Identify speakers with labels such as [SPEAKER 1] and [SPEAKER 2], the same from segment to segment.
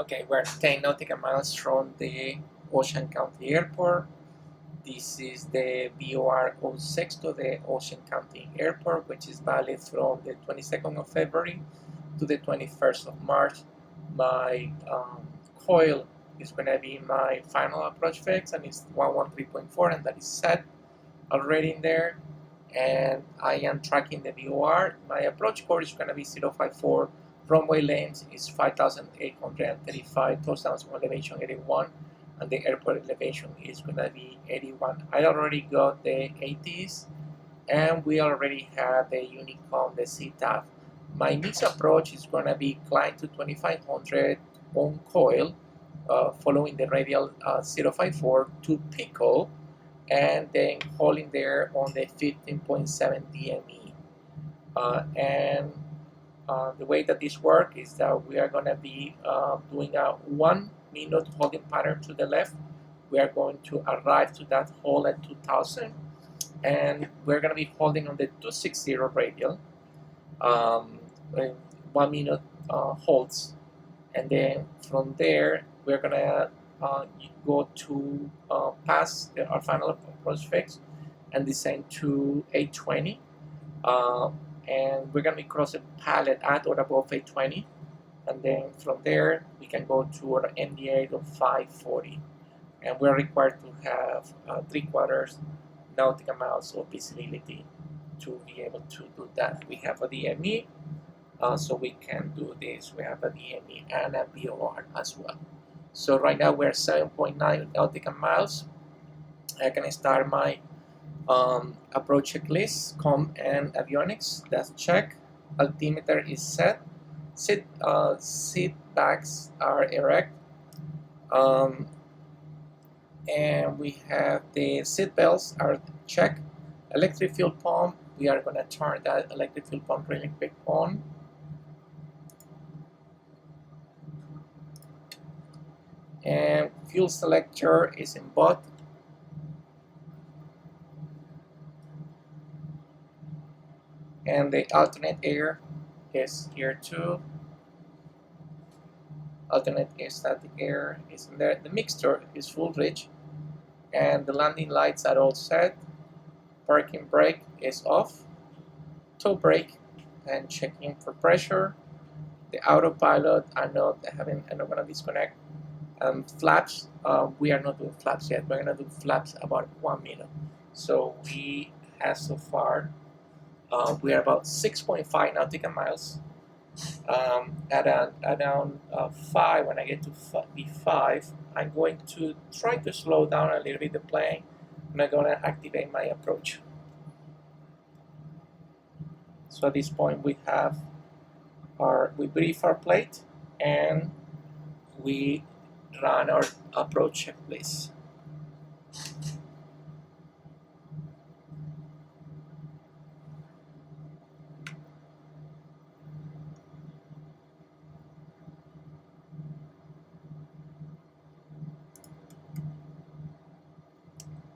[SPEAKER 1] Okay, we're 10 nautical miles from the Ocean County Airport. This is the VOR 06 to the Ocean County Airport, which is valid from the 22nd of February to the 21st of March. My coil is going to be my final approach fix, and it's 113.4, and that is set already in there. And I am tracking the VOR. My approach core is going to be 054. Runway length is 5,835. Touchdown elevation 81, and the airport elevation is going to be 81. I already got the ATs, and we already have the Unicom, the CTAF. My mix approach is going to be climb to 2500 on coil, following the radial 054 to pickle, and then holding there on the 15.7 DME. And the way that this works is that we are going to be doing a 1 minute holding pattern to the left. We are going to arrive to that hold at 2000, and we're going to be holding on the 260 radial, 1 minute holds, and then from there we're going to go to pass our final approach fix and descend to 820, and we're going to be crossing pallet at or above 820, and then from there we can go to our NDA of 540, and we're required to have 3/4 nautical miles of visibility to be able to do that. We have a DME, so we can do this. We have a DME and a VOR as well. So right now we're 7.9 nautical miles. I can start my approach checklist, comm and avionics. That's check. Altimeter is set. Seat backs are erect. And we have the seat belts are checked. Electric fuel pump, we are going to turn that electric fuel pump really quick on. And fuel selector is in both. And the alternate air is here too. Alternate static air is in there. The mixture is full rich, and the landing lights are all set. Parking brake is off. Toe brake and checking for pressure. The autopilot I'm not going to disconnect. Flaps, we are not doing flaps yet. We're going to do flaps about 1 minute. So we have so far, we are about 6.5 nautical miles. At around 5, when I get to B5, I'm going to try to slow down a little bit the plane, and I'm going to activate my approach. So at this point we have we brief our plate, and we run our approach checklist.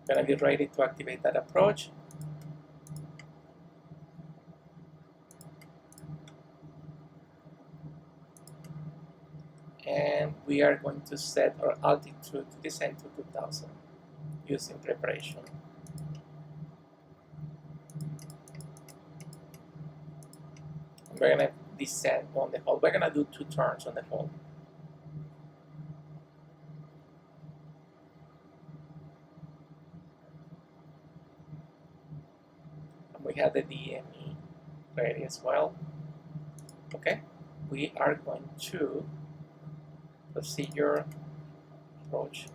[SPEAKER 1] Gonna be ready to activate that approach. And we are going to set our altitude to descend to 2000 using preparation. We're gonna descend on the hold. We're gonna do 2 turns on the hold. And we have the DME ready as well. Okay, we are going to procedure approach.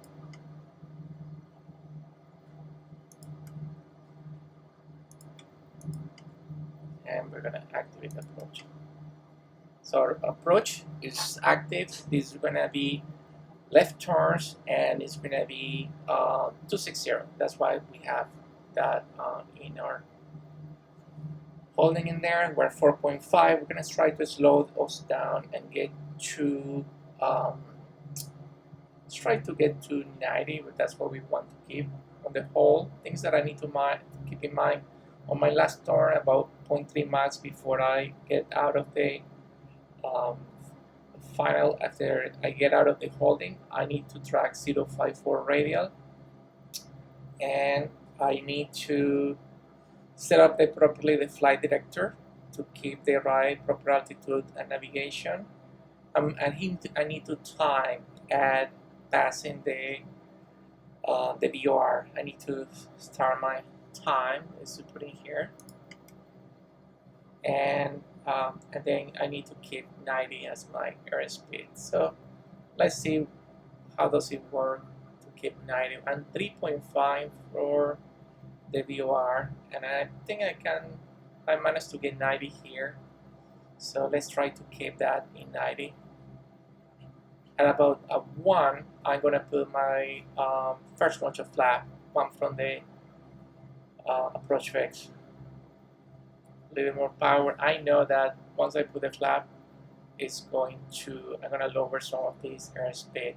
[SPEAKER 1] And we're gonna activate the approach. So our approach is active. This is gonna be left turns, and it's gonna be 260. That's why we have that in our holding in there. We're 4.5. We're gonna try to slow us down and get to let's try to get to 90, but that's what we want to keep on the whole. Things that I need to keep in mind on my last turn, about 0.3 miles before I get out of the final, after I get out of the holding, I need to track 054 radial, and I need to set up properly the flight director to keep the right proper altitude and navigation. I need to time at passing the VOR. I need to start my time, is to put in here, and then I need to keep 90 as my airspeed. So let's see how does it work to keep 90, and 3.5 for the VOR, and I think I managed to get 90 here. So let's try to keep that in 90. At about 1, I'm going to put my first launch of flap, one from the approach fix. A little more power. I know that once I put the flap, I'm going to lower some of this airspeed,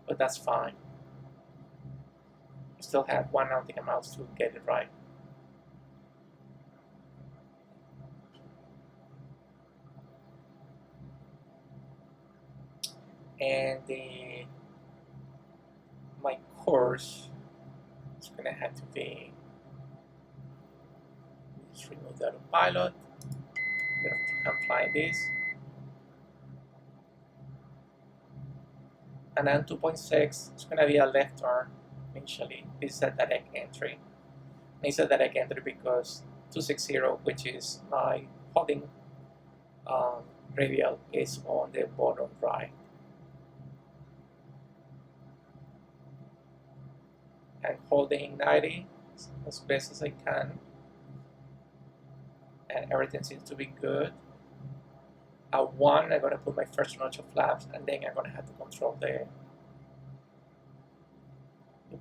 [SPEAKER 1] but that's fine. I still have 1 nautical miles to get it right. And my course is going to have to be, let's remove the autopilot. I'm going to apply this. And then 2.6, it's going to be a left turn initially. This is a direct entry. It's a direct entry because 260, which is my holding radial, is on the bottom right. And holding 90 as best as I can. And everything seems to be good. At 1, I'm going to put my first launch of flaps, and then I'm going to have to control the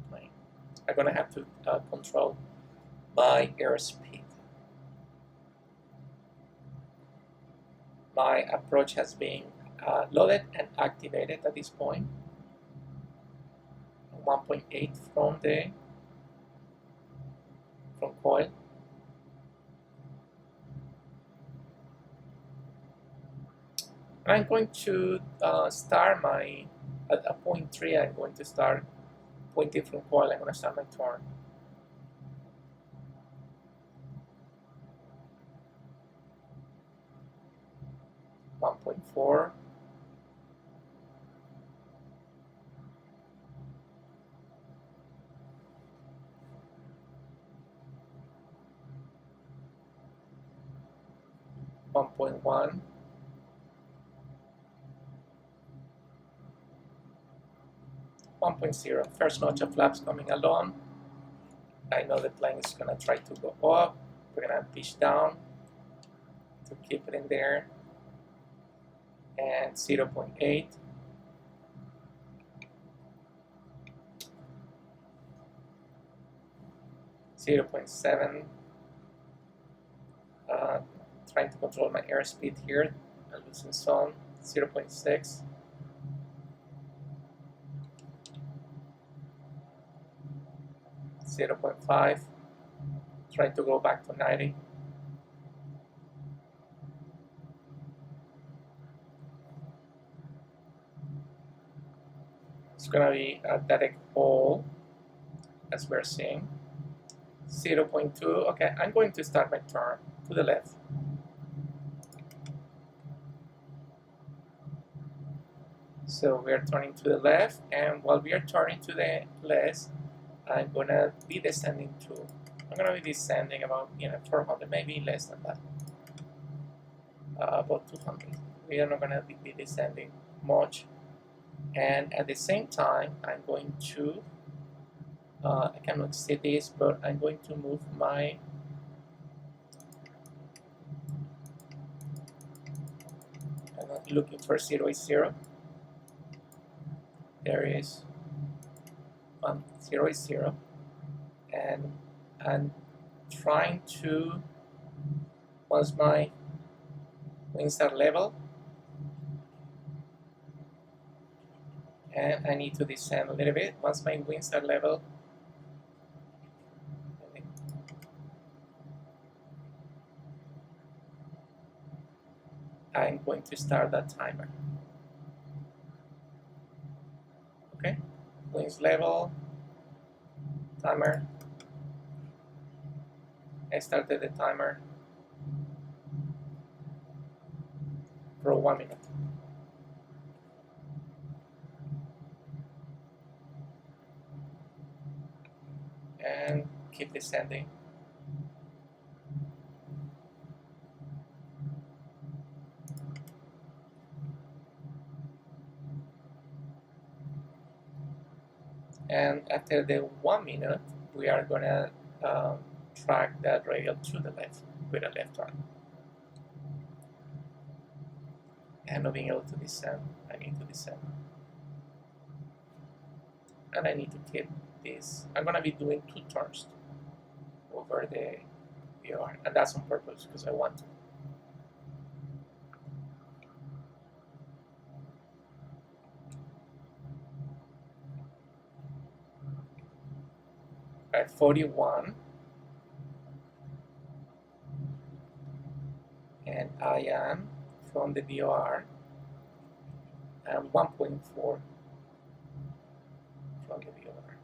[SPEAKER 1] plane. I'm going to have to control my airspeed. My approach has been loaded and activated at this point. 1.8 from coil. I'm going to start my, at point 3, I'm going to start pointing from coil. I'm going to start my turn. .4. .1. 1.0. First notch of flaps coming along. I know the plane is going to try to go up. We're going to pitch down to keep it in there. And 0.8. 0.7. Trying to control my airspeed here. I'm losing some. 0.6. 0.5. Trying to go back to 90. It's going to be a direct hole, as we're seeing. 0.2. Okay, I'm going to start my turn to the left. So we're turning to the left, and while we are turning to the left, I'm gonna be descending too. I'm gonna be descending about 400, maybe less than that, about 200. We are not gonna be descending much, and at the same time, I'm going to I cannot see this, but I'm going to move my I'm looking for 0.0. There is 0.0, and I'm trying to, once my wings are level, and I need to descend a little bit. Once my wings are level, I'm going to start that timer. Okay, wings level, timer. I started the timer for 1 minute. And keep descending. And after the 1 minute, we are gonna track that radial to the left with a left arm. And not being able to descend, I need to descend. And I need to keep this. I'm gonna be doing 2 turns over the VOR, and that's on purpose because I want to. At 41, and I am from the VOR and 1.4 from the VOR.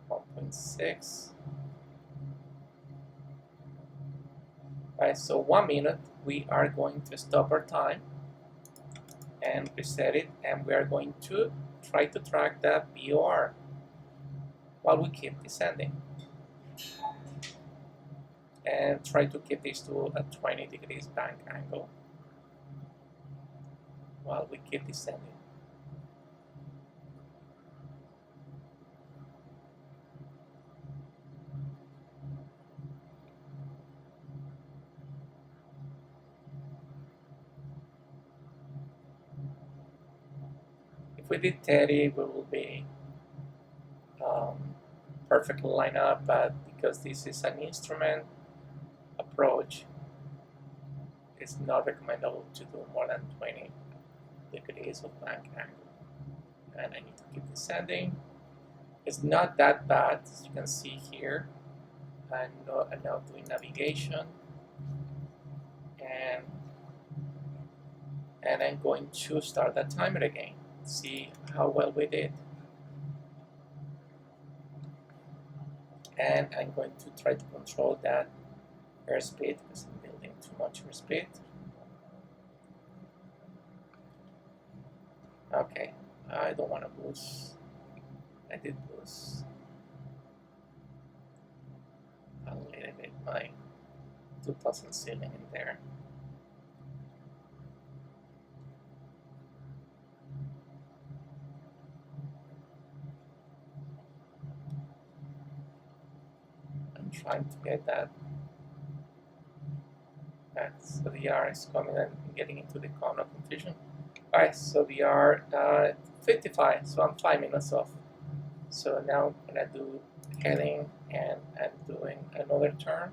[SPEAKER 1] 1.6. Alright, so 1 minute, we are going to stop our time and reset it, and we are going to try to track that VOR while we keep descending. And try to keep this to a 20 degrees bank angle while we keep descending. If we did 30, we will be perfectly lined up, but because this is an instrument approach, it's not recommendable to do more than 20 degrees of bank angle. And I need to keep descending. It's not that bad, as you can see here. I'm now doing navigation, and I'm going to start that timer again. See how well we did. And I'm going to try to control that airspeed because I'm building too much airspeed. Okay, I don't want to boost. I did boost a little bit my 2000 ceiling in there. I'm trying to get that. Right, so the R is coming and getting into the cone of confusion. Alright, so we are 55, so I'm 5 minutes off. So now I'm gonna do heading, and I'm doing another turn.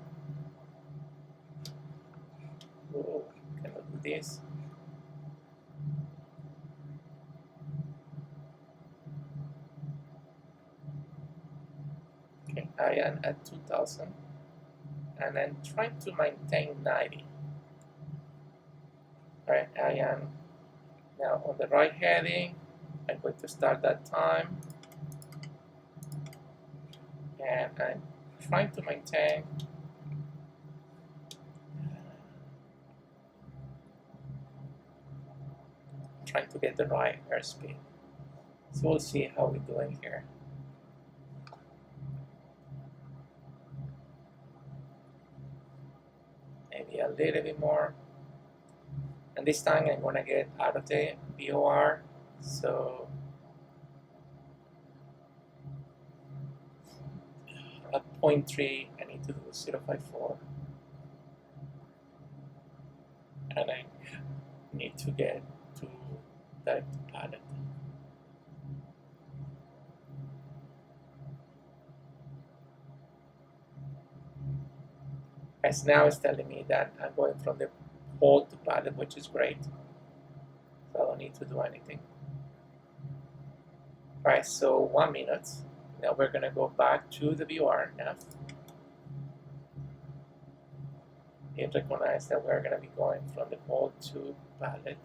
[SPEAKER 1] Ooh, cannot do this. Okay, I am at 2000, and I'm trying to maintain 90. Alright, I am now on the right heading. I'm going to start that time, and I'm trying to maintain trying to get the right airspeed. So we'll see how we're doing here. Maybe a little bit more. And this time I'm gonna get out of the VOR. So at 0.3, I need to do 0.54. And I need to get to direct to pallet. As now it's telling me that I'm going from the hold to pallet, which is great. So I don't need to do anything. Alright, so 1 minute. Now we're gonna go back to the VOR nav. It recognizes that we're going to be going from the hole to pallet,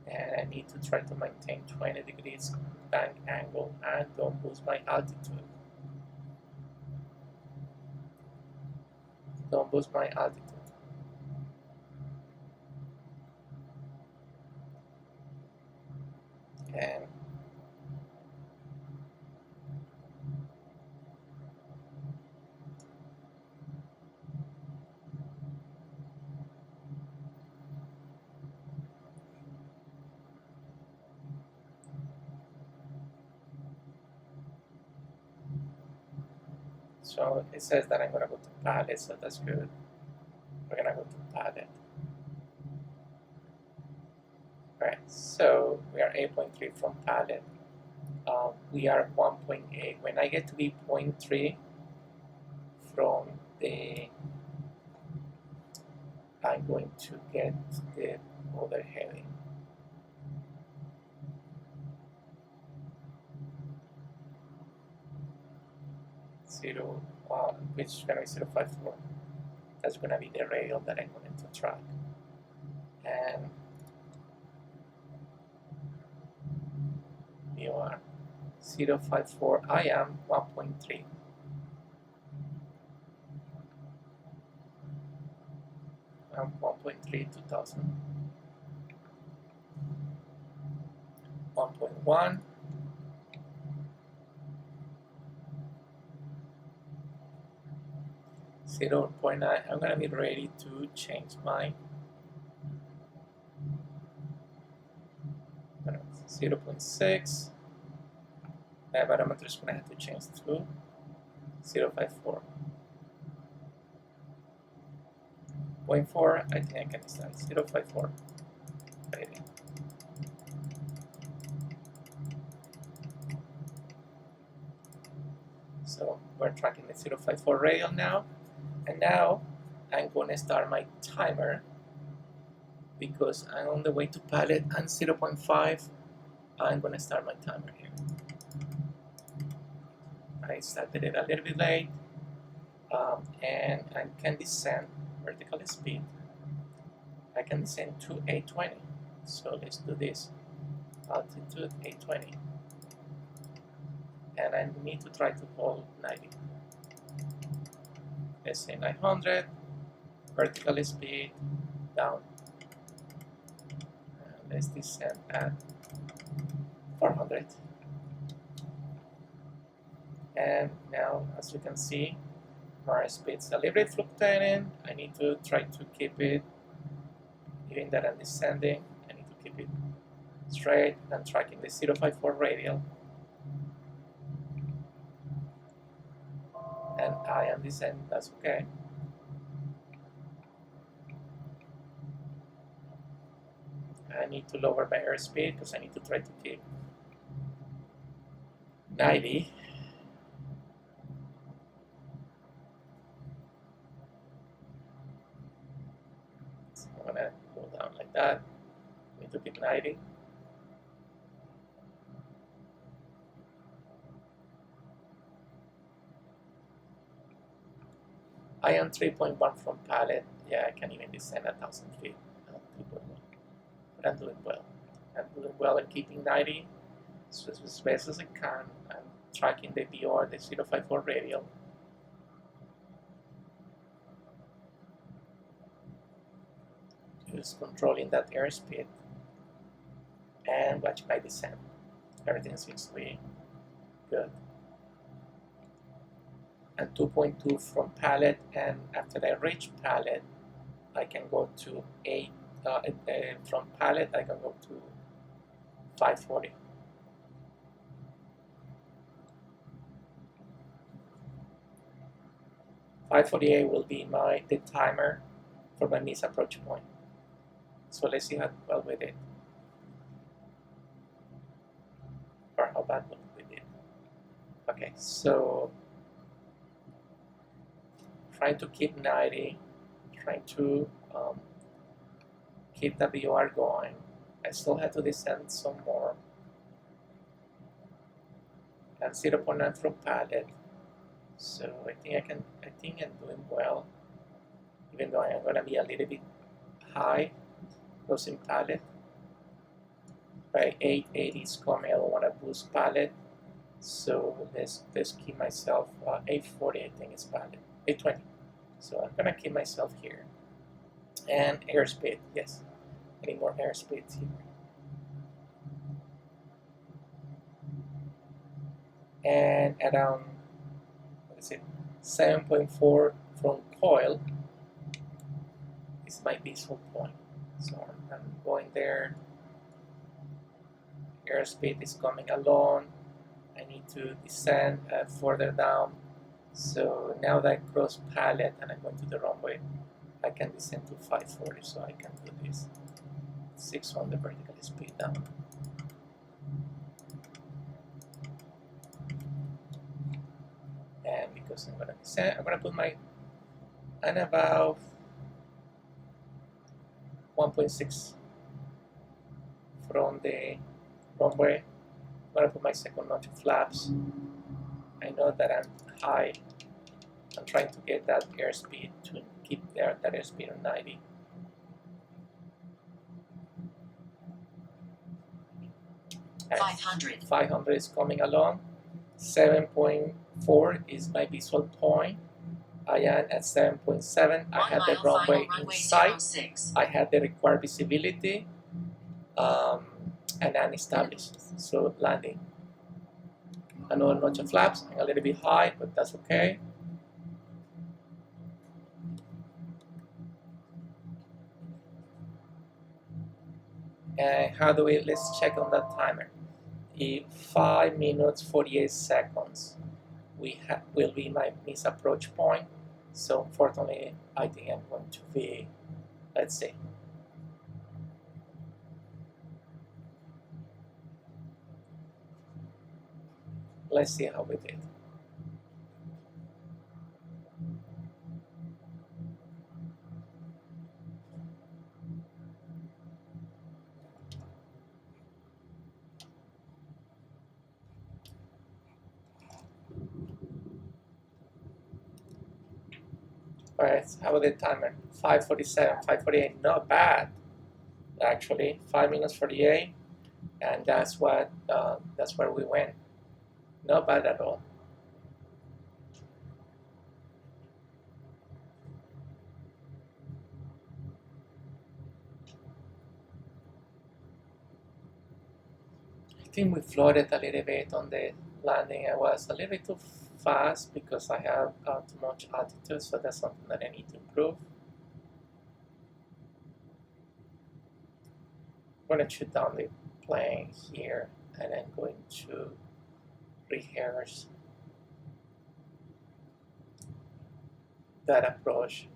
[SPEAKER 1] and I need to try to maintain 20 degrees bank angle and don't boost my altitude. Don't boost my altitude. And so it says that I'm going to go to pallet, so that's good. We're going to go to pallet. Alright, so we are 8.3 from pallet. We are 1.8. When I get to be 0.3 from the, I'm going to get the other heading. 0, which is going to be 0.54. That's going to be the radial that I'm going to track. And you are 0.54. I am 1.3. I'm 1.3 2000. 1.1. 0.9. I'm going to be ready to change my 0.6. My barometer is going to have to change to 0.54. 0.4, I think I can stand 0.54. Ready. So we're tracking the 0.54 radial now. And now I'm going to start my timer because I'm on the way to pallet and 0.5. I'm going to start my timer here. I started it a little bit late, and I can descend vertical speed. I can descend to 820. So let's do this. Altitude 820. And I need to try to hold 90. Let's say 900. Vertical speed down. Let's descend at 400. And now, as you can see, my speed's a little bit fluctuating. I need to try to keep it, even that I'm descending, I need to keep it straight and tracking the 0.54 radial. And I am descending, that's okay. I need to lower my airspeed because I need to try to keep 90. So I'm gonna go down like that. I need to keep 90. I am 3.1 from pallet. Yeah, I can even descend 1,000 feet. 3.1. But I'm doing well. I'm doing well at keeping 90 as best as I can. I'm tracking the VOR, the 0.54 radial. Just controlling that airspeed and watch my descent. Everything seems to be good. And 2.2 from pallet, and after I reach pallet, I can go to 8. From pallet, I can go to 540. .548 will be the timer for my missed approach point. So let's see how well we did, or how bad we did. Okay, so trying to keep 90, trying to keep the VOR going. I still have to descend some more. And 0.9 from pallet. So I think I'm doing well. even though I am going to be a little bit high closing pallet. Right, 880 is coming. I don't want to boost pallet, so let's keep myself 840. I think is pallet. 820. So I'm gonna keep myself here. And airspeed, yes. I need more airspeed here. And around, what is it, 7.4 from coil is my visual point. So I'm going there. Airspeed is coming along. I need to descend further down. So now that I cross pallet and I'm going to the runway, I can descend to 540, so I can do this. 6 on the vertical speed down. And because I'm gonna descend, I'm gonna put my and about 1.6 from the runway. I'm gonna put my second notch of flaps. I know that I'm high. I'm trying to get that airspeed to keep that airspeed on 90. And 500 is coming along. 7.4 is my visual point. I am at 7.7. I had the runway in sight. I had the required visibility, and I'm established. So landing. Another notch of flaps. I'm a little bit high, but that's okay. And how do we? Let's check on that timer. In 5 minutes 48 seconds, will be my miss approach point. So unfortunately, I think I'm going to be, let's see. Let's see how we did. All right, how about the timer? 5:47, 5:48, not bad. Actually, 5 minutes 48, and that's where we went. Not bad at all. I think we floated a little bit on the landing. I was a little bit too fast because I have too much altitude, so that's something that I need to improve. I'm going to shoot down the plane here, and I'm going to rehearse that approach.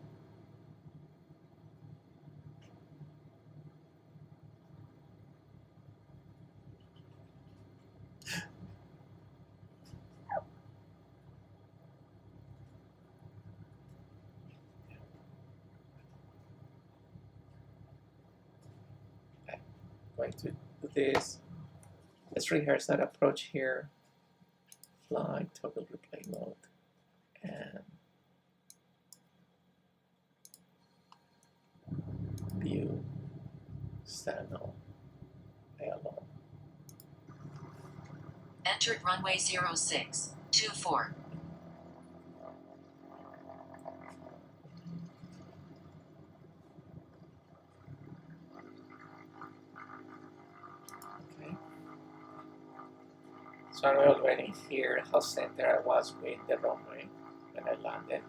[SPEAKER 1] Okay. Going to do this. Let's rehearse that approach here. Fly, toggle replay mode, and view, stand-on, alone.
[SPEAKER 2] Entered runway 0624.
[SPEAKER 1] Okay. So I'm already here how center I was with the runway when I landed.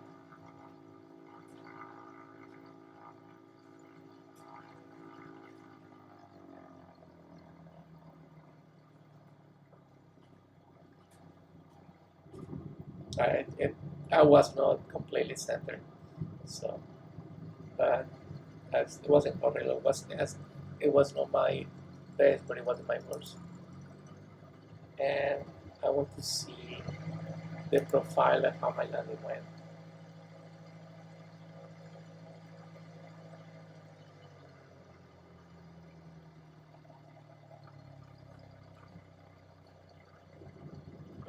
[SPEAKER 1] I was not completely centered, so but it wasn't horrible. It was not my best, but it wasn't my worst. And I want to see the profile of how my landing went.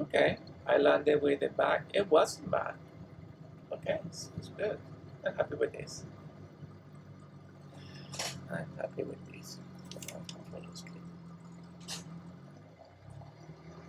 [SPEAKER 1] Okay, I landed with the back. It wasn't bad. Okay, it's good. I'm happy with this. I'm happy with this. Control screen.